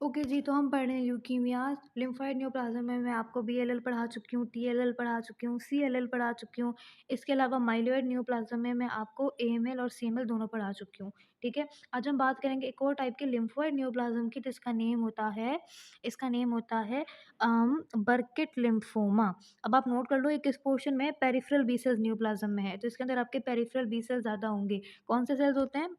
Okay जी, तो हम पढ़ रहे हैं ल्यूकीमिया, लिम्फोइड न्यूप्लाज़म में मैं आपको बीएलएल पढ़ा चुकी हूँ, टीएलएल पढ़ा चुकी हूँ, सीएलएल पढ़ा चुकी हूँ। इसके अलावा माइलोइड न्यूप्लाज़म में मैं आपको एएमएल और सीएमएल दोनों पढ़ा चुकी हूँ, ठीक है? आज हम बात करेंगे एक और टाइप के लिम्फोइड न्यूप्लाज़म की, जिसका नेम होता है बर्किट लिम्फोमा। अब आप नोट कर लो, ये किस पोर्शन में है? पेरिफेरल बी सेल्स न्यूप्लाज़म में है, तो इसके अंदर आपके पेरिफेरल बी सेल्स ज़्यादा होंगे। कौन से सेल्स होते हैं?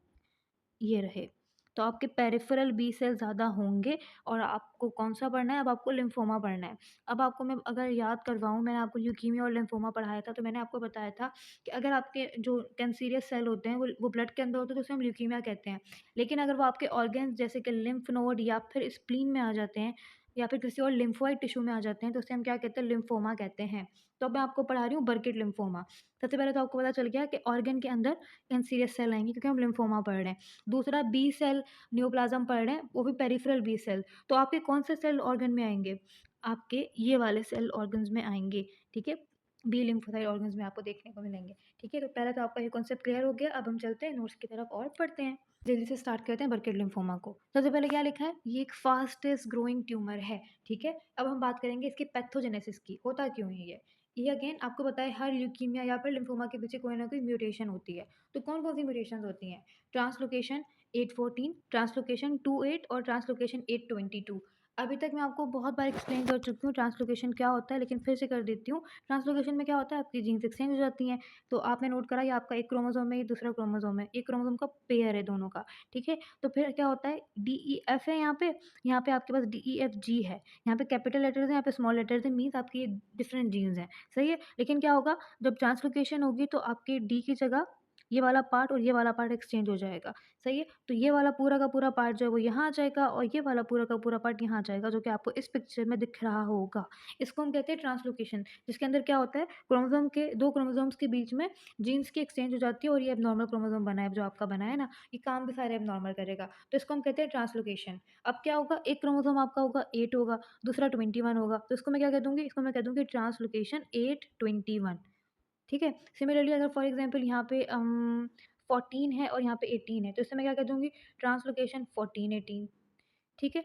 ये रहे। तो आपके पेरिफेरल बी सेल ज़्यादा होंगे और आपको कौन-सा पढ़ना है? अब आपको लिम्फोमा पढ़ना है। अब आपको मैं अगर याद करवाऊँ, मैंने आपको ल्यूकीमिया और लिम्फोमा पढ़ाया था, तो मैंने आपको बताया था कि अगर आपके जो कैंसरियस सेल होते हैं, वो ब्लड के अंदर होते हैं, तो उसे हम ल्यूकीमिया कहते हैं। लेकिन अगर वो आपके ऑर्गन्स जैसे कि लिम्फ नोड या फिर स्प्लीन में आ जाते हैं या फिर किसी और लिम्फोइड टिश्यू में आ जाते हैं, तो उसे हम क्या कहते हैं? लिम्फोमा कहते हैं। तो अब मैं आपको पढ़ा रही हूँ बर्किट लिम्फोमा। सबसे पहले तो आपको पता चल गया कि ऑर्गन के अंदर कैंसरियस सेल आएँगे, क्योंकि हम लिम्फोमा पढ़ रहे हैं। दूसरा बी सेल न्यूप्लाज़्म पढ़ रहे हैं, वो भी पेरिफेरल बी सेल। तो आपके कौन से सेल ऑर्गन में आएँगे? आपके ये वाले सेल ऑर्गन्स में आएँगे, ठीक है? बी लिम्फोसाइट ऑर्गन्स में आपको देखने को मिलेंगे, ठीक है? तो पहले तो आपका ये कॉन्सेप्ट क्लियर हो गया, अब हम चलते हैं नोट्स की तरफ और पढ़ते हैं। जल्दी से स्टार्ट करते हैं बर्किट लिम्फोमा को। सबसे पहले क्या लिखा है? ये एक फास्टेस्ट ग्रोइंग ट्यूमर है, ठीक है? अब हम बात करेंगे इसकी पैथोजेनेसिस की, होता क्यों है ये? ये अगेन आपको पता है, हर ल्यूकीमिया या फिर लिम्फोमा के पीछे कोई ना कोई म्यूटेशन होती है। तो कौन-कौन सी म्यूटेशंस होती हैं? ट्रांसलोकेशन 814, ट्रांसलोकेशन 28 और ट्रांसलोकेशन 822। अभी तक मैं आपको बहुत बार एक्सप्लेन कर चुकी हूँ ट्रांसलोकेशन क्या होता है, लेकिन फिर से कर देती हूँ। ट्रांसलोकेशन में क्या होता है? आपकी जीन्स एक्सचेंज हो जाती हैं। तो आपने नोट करा, ये आपका एक क्रोमोसोम है, ये दूसरा क्रोमोसोम है। एक क्रोमोसोम का पेयर है दोनों का, ठीक है? तो फिर क्या होता है? डीईएफ है यहाँ पे आपके पास डीईएफजी है। यहाँ पे कैपिटल लेटर्स हैं, यहाँ पे स्मॉल लेटर्स हैं, मीन्स आपकी ये डिफरेंट जीन्स हैं, सही है? लेकिन क्या होगा, जब ट्रांसलोकेशन होगी तो आपके डी की जगह ये वाला पार्ट और ये वाला पार्ट एक्सचेंज हो जाएगा, सही है? तो ये वाला पूरा का पूरा पार्ट जो है वो यहाँ आ जाएगा और ये वाला पूरा का पूरा पार्ट यहाँ आ जाएगा, जो कि आपको इस पिक्चर में दिख रहा होगा। इसको हम कहते हैं ट्रांसलोकेशन, जिसके अंदर क्या होता है? क्रोमोसोम के 2 क्रोमोसोम्स के बीच में जीन्स की एक्सचेंज हो जाती है और ये एब्नॉर्मल क्रोमोसोम बना है, जो आपका बना है ना, ये काम भी सारे एब्नॉर्मल करेगा। तो इसको हम कहते हैं ट्रांसलोकेशन। अब क्या होगा? एक क्रोमोसोम आपका होगा 8 होगा, दूसरा 21 होगा, तो इसको मैं क्या कह दूँगी? इसको मैं कह दूँगी ट्रांसलोकेशन 821, ठीक है? सिमिलरली अगर फॉर एग्ज़ाम्पल यहाँ पे 14 है और यहाँ पे 18 है, तो इससे मैं क्या कह दूँगी? ट्रांसलोकेशन 1418, ठीक है?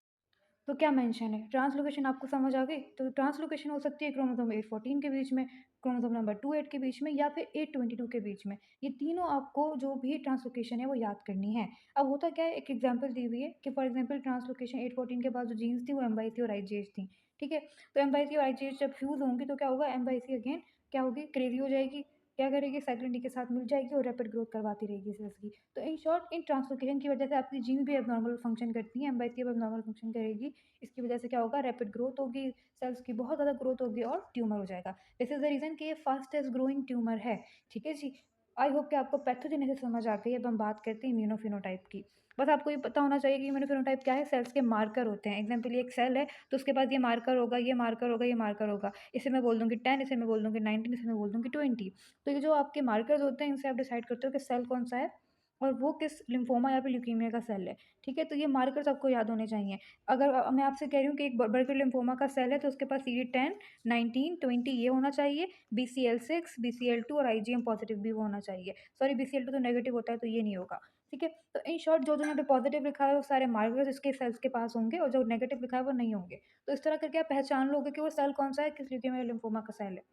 तो क्या मेंशन है? ट्रांसलोकेशन आपको समझ आ गई? तो ट्रांसलोकेशन हो सकती है क्रोमोसोम 814 के बीच में, क्रोमोसोम नंबर 28 के बीच में या फिर 822 के बीच में। ये तीनों आपको जो भी ट्रांसलोकेशन है वो याद करनी है। अब होता क्या है, एक एग्ज़ाम्पल दी हुई है कि फॉर एग्ज़ाम्पल ट्रांसलोकेशन 814 के बाद जो जीन्स थी वो एमवाईसी और आईजीएच थी, ठीक है? तो एमवाईसी और आईजीएच जब फ्यूज़ होंगी तो क्या होगा? एमवाईसी अगेन क्या होगी? क्रेज़ी हो जाएगी, क्या करेगी? साइक्लिन डी के साथ मिल जाएगी और रैपिड ग्रोथ करवाती रहेगी सेल्स की। तो इन शॉर्ट, इन ट्रांसलोकेशन की वजह से आपकी जीन भी एबनॉर्मल फंक्शन करती है, एमवाईसी अब एबनॉर्मल फंक्शन करेगी। इसकी वजह से क्या होगा? रैपिड ग्रोथ होगी, सेल्स की बहुत ज़्यादा ग्रोथ होगी और ट्यूमर हो जाएगा। दिस इज़ द रीज़न कि ये फास्टेस्ट ग्रोइंग ट्यूमर है, ठीक है जी? आई होप कि आपको पैथोजेनेसिस समझ आ गई। अब हम बात करते हैं इम्यूनोफिनोटाइप की। बस आपको ये पता होना चाहिए कि इम्यूनोफिनोटाइप क्या है? सेल्स के मार्कर होते हैं। एग्ज़ाम्पल ये एक सेल है, तो उसके पास ये मार्कर होगा, ये मार्कर होगा, ये मार्कर होगा। इसे मैं बोल दूँगी 10, इसे मैं बोल दूँगी 19, इसे मैं बोल दूँगी 20। तो ये जो आपके मार्कर्स होते हैं, इनसे आप डिसाइड करते हो कि सेल कौन-सा है और वो किस लिम्फोमा या फिर ल्यूकीमिया का सेल है, ठीक है? तो ये मार्कर्स आपको याद होने चाहिए। अगर मैं आपसे कह रही हूँ कि एक बर्गर लिम्फोमा का सेल है, तो उसके पास CD10, 19, 20 ये होना चाहिए, BCL6, BCL2 और IgM पॉजिटिव भी वो होना चाहिए। सॉरी, BCL2 तो नेगेटिव होता है, तो ये नहीं होगा, ठीक है? तो इन शॉर्ट जो-जो यहाँ पे पॉजिटिव लिखा है, वो सारे मार्कर्स इसके सेल्स के पास होंगे और जो नेगेटिव लिखा है, वो नहीं होंगे। तो इस तरह करके आप पहचान लोगे कि वो सेल कौन-सा है, किस ल्यूकीमिया या लिम्फोमा का सेल है।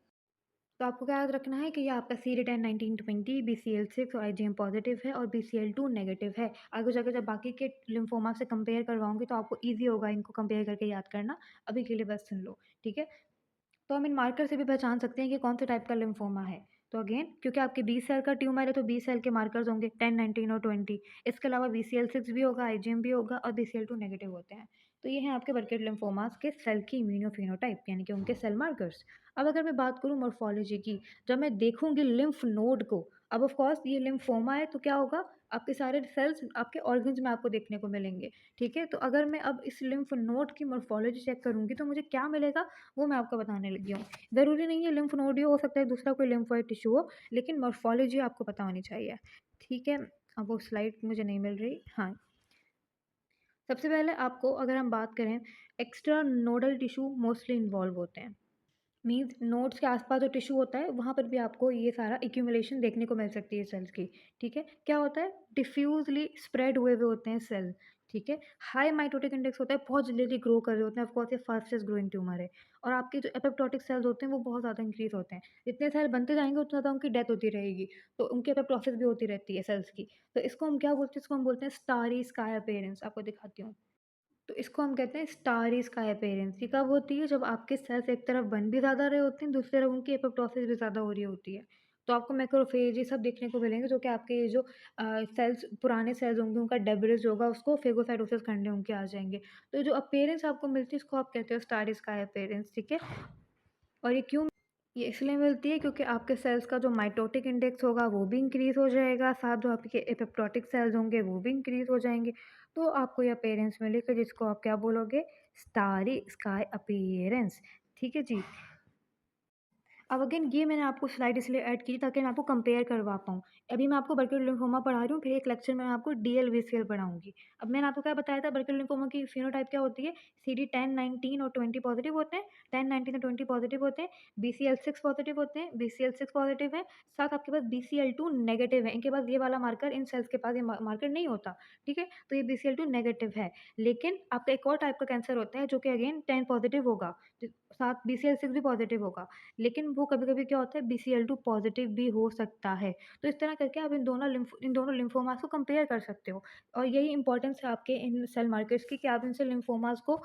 तो आपको क्या याद रखना है कि ये आपका CD10, 19, 20, BCL6 और IgM पॉजिटिव है और BCL2 नेगेटिव है। आगे जाके जब बाकी के लिम्फोमा से कंपेयर करवाऊँगी तो आपको ईज़ी होगा इनको कंपेयर करके याद करना। अभी के लिए बस सुन लो, ठीक है? तो हम इन मार्कर से भी पहचान सकते हैं कि कौन से टाइप का लिम्फोमा है। तो अगेन क्योंकि आपके बी सेल का ट्यूमर है, तो बी सेल के मार्कर्स होंगे 10, 19 और 20। इसके अलावा BCL6 भी होगा, IgM भी होगा और BCL2 नेगेटिव होते हैं। तो ये हैं आपके बर्किट लिम्फोमास के सेल की इम्यूनोफिनोटाइप, यानी कि उनके सेल मार्कर्स। अब अगर मैं बात करूँ मॉर्फोलॉजी की, जब मैं देखूँगी लिम्फ नोड को, अब ऑफ कोर्स ये लिम्फोमा है, तो क्या होगा? आपके सारे सेल्स आपके ऑर्गन्स में आपको देखने को मिलेंगे, ठीक है? तो अगर मैं अब इस लिम्फ नोड की मॉर्फोलॉजी चेक करूँगी तो मुझे क्या मिलेगा, वो मैं आपको बताने लगी हूँ। ज़रूरी नहीं है लिम्फ नोड ही हो सकता है दूसरा कोई लिम्फोइड टिश्यू हो, लेकिन मॉर्फोलॉजी आपको पता होनी चाहिए, ठीक है? अब वो स्लाइड मुझे नहीं मिल रही। हाँ, सबसे पहले आपको अगर हम बात करें, extra nodal tissue mostly involve होते हैं। मीन्स नोड्स के आसपास जो टिश्यू होता है, वहाँ पर भी आपको ये सारा एक्यूमुलेशन देखने को मिल सकती है सेल्स की, ठीक है? क्या होता है? डिफ्यूज़ली स्प्रेड हुए हुए होते हैं सेल, ठीक है? हाई माइटोटिक इंडेक्स होता है, बहुत जल्दी ग्रो कर रहे होते हैं, ऑफ कोर्स ये फास्टेस्ट ग्रोइंग ट्यूमर है। और आपके जो एपोप्टोटिक सेल्स होते हैं, वो बहुत ज़्यादा इंक्रीज़ होते हैं। जितने सेल बनते जाएँगे, उतना ज़्यादा उनकी डेथ होती रहेगी, तो उनकी एपोप्टोसिस भी होती रहती है सेल्स की। तो इसको हम क्या बोलते हैं? इसको हम बोलते हैं स्टारी स्काई अपीयरेंस, आपको दिखाती हूँ। तो इसको हम कहते हैं स्टारी स्काई अपीयरेंस। ये कब होती है? जब आपके सेल्स एक तरफ बन भी ज़्यादा रहे होते हैं, दूसरी तरफ उनकी एपोप्टोसिस भी ज़्यादा हो रही होती है। तो आपको मैक्रोफेज ये सब देखने को मिलेंगे, जो कि आपके ये जो सेल्स पुराने सेल्स होंगे, उनका डेब्रिस होगा, उसको फेगोसाइटोसिस करने उनके आ जाएँगे। तो जो अपीयरेंस आपको मिलती है, इसको आप कहते हो स्टारी स्काई अपीयरेंस, ठीक है? और ये क्यों? ये इसलिए मिलती है क्योंकि आपके सेल्स का जो माइटोटिक इंडेक्स होगा वो भी इंक्रीज़ हो जाएगा, साथ जो आपके एपोप्टोटिक सेल्स होंगे वो भी इंक्रीज़ हो जाएँगे। तो आपको ये अपीयरेंस मिलेगा, जिसको आप क्या बोलोगे? स्टारी स्काई अपीयरेंस, ठीक है जी। अब अगेन ये मैंने आपको स्लाइड इसलिए ऐड की ताकि मैं आपको कंपेयर करवा पाऊँ। अभी मैं आपको बर्किल लिम्फोमा पढ़ा रही हूँ, फिर एक लेक्चर में मैं आपको डीएलबीसीएल पढ़ाऊँगी। अब मैंने आपको क्या बताया था, बर्किल लिम्फोमा की फेनोटाइप क्या होती है? CD10, 19 और 20 पॉज़िटिव होते हैं, 10, 19 और 20 पॉज़िटिव होते हैं, BCL6 पॉज़िटिव होते हैं, BCL6 पॉज़िटिव है, साथ आपके पास BCL2 नेगेटिव है। इनके पास ये वाला मार्कर, इन सेल्स के पास ये मार्कर नहीं होता, ठीक है? तो ये BCL2 नेगेटिव है। लेकिन आपका एक और टाइप का कैंसर होता है, जो कि अगेन 10 पॉज़िटिव होगा, साथ BCL6 भी पॉज़िटिव होगा। लेकिन वो कभी-कभी क्या होता है, BCL2 पॉज़िटिव भी हो सकता है। तो इस तरह करके आप इन दोनों लिम्फोमास को कंपेयर कर सकते हो। और यही इम्पोर्टेंस है आपके इन सेल मार्कर्स की, कि आप इनसे लिम्फोमास को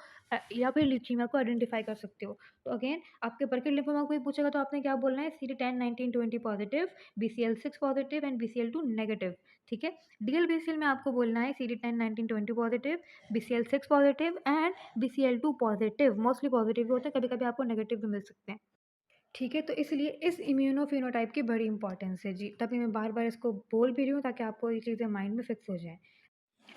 या फिर ल्यूकीमिया को आइडेंटिफ़ाई कर सकते हो। तो अगेन आपके बर्किल लिम्फोमा कोई पूछेगा, तो आपने क्या बोलना है? CD10, 19, 20 positive, BCL6 positive and BCL2 negative, ठीक है? DLBCL में आपको बोलना है CD10, 19, 20 positive, BCL6 positive and BCL2 positive. Mostly positive भी होते हैं, कभी-कभी आपको नेगेटिव भी मिल सकते हैं। ठीक है, तो इसलिए इस इम्यूनोफिनोटाइप की बड़ी इंपॉर्टेंस है जी, तभी मैं बार-बार इसको बोल भी रही हूँ, ताकि आपको ये चीज़ें माइंड में फिक्स हो जाएँ।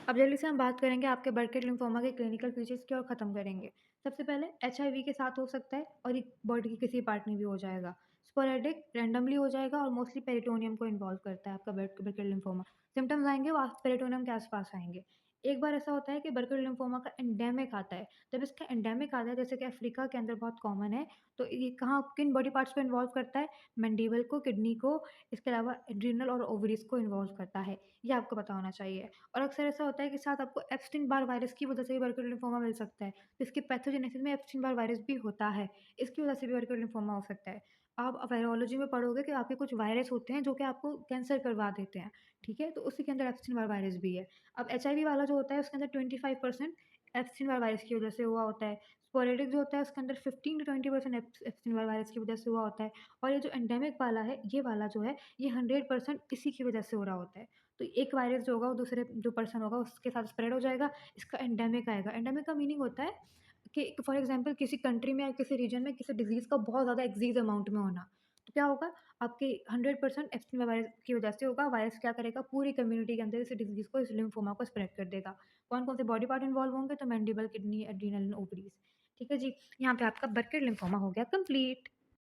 अब जल्दी से हम बात करेंगे आपके बर्किट लिम्फोमा के क्लिनिकल फीचर्स की, और ख़त्म करेंगे। सबसे पहले एचआईवी के साथ हो सकता है, और ये बॉडी के किसी पार्ट में भी हो जाएगा। स्पोरेडिक रैंडमली हो जाएगा, और मोस्टली पेरिटोनियम को इन्वॉल्व करता है आपका बर्किट लिम्फोमा। सिम्पटम्स आएँगे वो पेरिटोनियम के आस-पास आएँगे। एक बार ऐसा होता है कि बर्किट लिम्फोमा का एंडेमिक आता है। जब इसका एंडेमिक आता है, जैसे कि अफ्रीका के अंदर बहुत कॉमन है, तो ये कहाँ किन बॉडी पार्ट्स को इन्वॉल्व करता है? मैंडिबल को, किडनी को, इसके अलावा एड्रिनल और ओवरीज़ को इन्वॉल्व करता है। ये आपको पता होना चाहिए। और अक्सर ऐसा होता है कि साथ आपको एप्स्टीन बार वायरस की वजह से भी बर्किट लिम्फोमा मिल सकता है। तो इसकी पैथोजेनेसिस में एप्स्टीन बार वायरस भी होता है। इसकी वजह से भी बर्किट लिम्फोमा हो सकता है। आप वायरोलॉजी में पढ़ोगे कि आपके कुछ वायरस होते हैं, जो कि आपको कैंसर करवा देते हैं, ठीक है? तो उसी के अंदर एप्स्टीन बार वायरस भी है। अब एचआईवी वाला जो होता है, उसके अंदर 25% एप्स्टीन बार वायरस की वजह से हुआ होता है। स्पोरेडिक जो होता है, उसके अंदर 15 टू 20% एप्स्टीन बार वायरस की वजह से हुआ होता है। और ये जो एंडेमिक वाला है, ये वाला जो है, ये 100% इसी की वजह से हो रहा होता है। तो एक वायरस जो होगा, वो दूसरे जो पर्सन होगा उसके साथ स्प्रेड हो जाएगा, इसका एंडेमिक आएगा। एंडेमिक का मीनिंग होता है कि फॉर एग्ज़ाम्पल किसी कंट्री में या किसी रीजन में किसी डिज़ीज़ का बहुत ज़्यादा एक्सीज़ अमाउंट में होना। तो क्या होगा, आपके 100% एप्स्टीन वायरस की वजह से होगा। वायरस क्या करेगा, पूरी कम्युनिटी के अंदर इस डिज़ीज़ को, इस लिम्फोमा को स्प्रेड कर देगा। कौन-कौन से बॉडी पार्ट इन्वॉल्व होंगे? तो मैंडिबल, किडनी, एड्रिनल, ओवरीज़। ठीक है जी, यहाँ पे आपका बर्किट लिम्फोमा हो गया कंप्लीट।